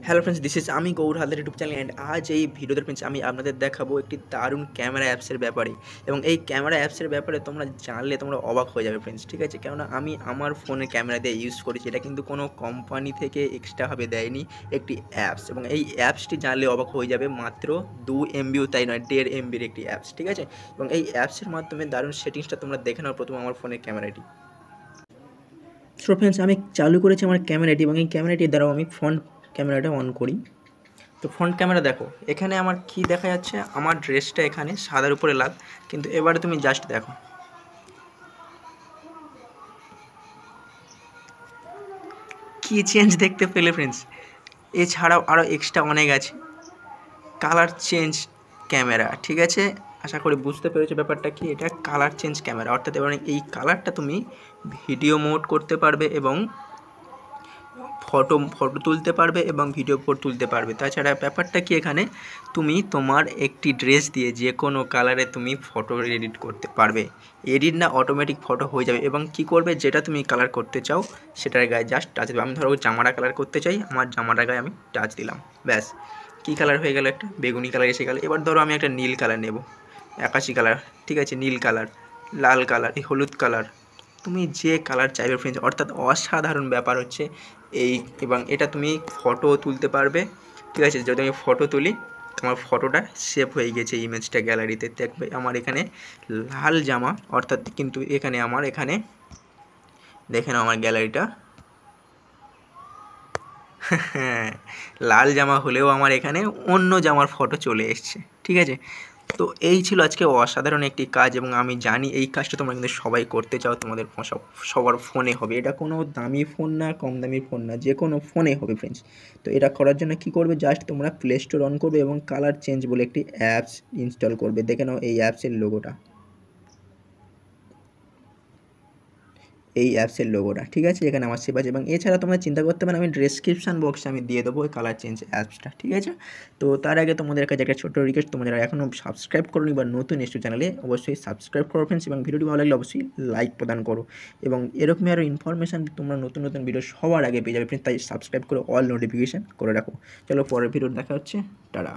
Hello friends, this is আমি Gour Haldar YouTube channel and আজ এই ভিডিওতে ফ্রেন্ডস আমি আপনাদের দেখাবো একটি দারুণ ক্যামেরা অ্যাপসের ব্যাপারে। এবং এই ক্যামেরা অ্যাপসের ব্যাপারে তোমরা জানলে তোমরা অবাক হয়ে যাবে ফ্রেন্ডস, ঠিক আছে? কেননা আমি আমার ফোনে ক্যামেরা দিয়ে ইউজ করেছি, এটা কিন্তু কোনো কোম্পানি থেকে এক্সট্রাভাবে দেয়নি, একটি অ্যাপস। এবং এই অ্যাপসটি জানলে অবাক হয়ে যাবে, মাত্র 2 MBও তাই নয়, 1.5 MBর একটি অ্যাপস, ঠিক আছে? এবং এই অ্যাপসের মাধ্যমে দারুণ সেটিংসটা তোমরা দেখে নাও প্রথমে আমার ফোনের ক্যামেরাটি। সো ফ্রেন্ডস, আমি চালু করেছি আমার ক্যামেরাটি এবং এই ক্যামেরাটি দ্বারাও আমি ফ্রন্ট ক্যামেরাটা অন করি। তো ফ্রন্ট ক্যামেরা দেখো, এখানে আমার কি দেখা যাচ্ছে, আমার ড্রেসটা এখানে সাদার উপরে লাল। কিন্তু এবারে তুমি জাস্ট দেখো, কি চেঞ্জ দেখতে পেলে ফ্রেন্ডস। এছাড়াও আরও এক্সট্রা অনেক আছে, কালার চেঞ্জ ক্যামেরা, ঠিক আছে? আশা করি বুঝতে পেরেছো ব্যাপারটা কি। এটা কালার চেঞ্জ ক্যামেরা, অর্থাৎ এবার এই কালারটা তুমি ভিডিও মোড করতে পারবে এবং ফটো তুলতে পারবে এবং ভিডিও তুলতে পারবে। তাছাড়া ব্যাপারটা কি, এখানে তুমি তোমার একটি ড্রেস দিয়ে যে কোনো কালারে তুমি ফটো এডিট করতে পারবে। এডিট না, অটোমেটিক ফটো হয়ে যাবে। এবং কি করবে, যেটা তুমি কালার করতে চাও সেটার গায়ে জাস্ট টাচ দেবে। আমি ধরো জামাটা কালার করতে চাই, আমার জামাটার গায়ে আমি টাচ দিলাম, ব্যাস কী কালার হয়ে গেল, একটা বেগুনি কালার এসে গেল। এবার ধরো আমি একটা নীল কালার নেব, আকাশি কালার, ঠিক আছে, নীল কালার, লাল কালার, এই হলুদ কালার, তুমি যে কালার চাইবে ফ্রেন্ডস। অর্থাৎ অসাধারণ ব্যাপার হচ্ছে এই। এবং এটা তুমি ফটো তুলতে পারবে, ঠিক আছে? যদি আমি ফটো তুলি, আমার ফটোটা সেভ হয়ে গেছে ইমেজটা গ্যালারিতে। দেখবে আমার এখানে লাল জামা, অর্থাৎ কিন্তু এখানে আমার এখানে দেখে নাও আমার গ্যালারিটা। হ্যাঁ, লাল জামা হলেও আমার এখানে অন্য জামার ফটো চলে এসছে, ঠিক আছে? তো এই ছিল আজকে অসাধারণ একটি কাজ, এবং আমি জানি এই কাজটা তোমরা কিন্তু সবাই করতে চাও, তোমাদের সবার ফোনে হবে। এটা কোনো দামি ফোন না, কম দামি ফোন না, যে কোনো ফোনে হবে ফ্রেন্ডস। তো এটা করার জন্য কী করবে, জাস্ট তোমরা প্লে স্টোর অন করবে এবং কালার চেঞ্জ বলে একটি অ্যাপস ইনস্টল করবে। দেখে নাও এই অ্যাপসের লোগোটা, এই অ্যাপসের লোগোটা, ঠিক আছে? এখানে আমার সেভ আছে। এবং এছাড়া তোমরা চিন্তা করতে পারো, আমি ডেসক্রিপশান বক্সে আমি দিয়ে দেবো ওই কালার চেঞ্জ অ্যাপসটা, ঠিক আছে? তো তার আগে তোমাদের কাছে একটা ছোট্ট রিকোয়েস্ট, তোমরা যারা এখনও সাবস্ক্রাইব করোনি বা নতুন এসছো চ্যানেলে, অবশ্যই সাবস্ক্রাইব করো ফ্রেন্ডস। এবং ভিডিওটি ভালো লাগলে অবশ্যই লাইক প্রদান করো। এবং এরকমই আরও ইনফরমেশান তোমরা নতুন নতুন ভিডিও সবার আগে পেয়ে যাবে ফ্রেন্ডস, তাই সাবস্ক্রাইব করে অল নোটিফিকেশান করে রাখো। চলো পরের ভিডিও দেখা হচ্ছে, টাটা।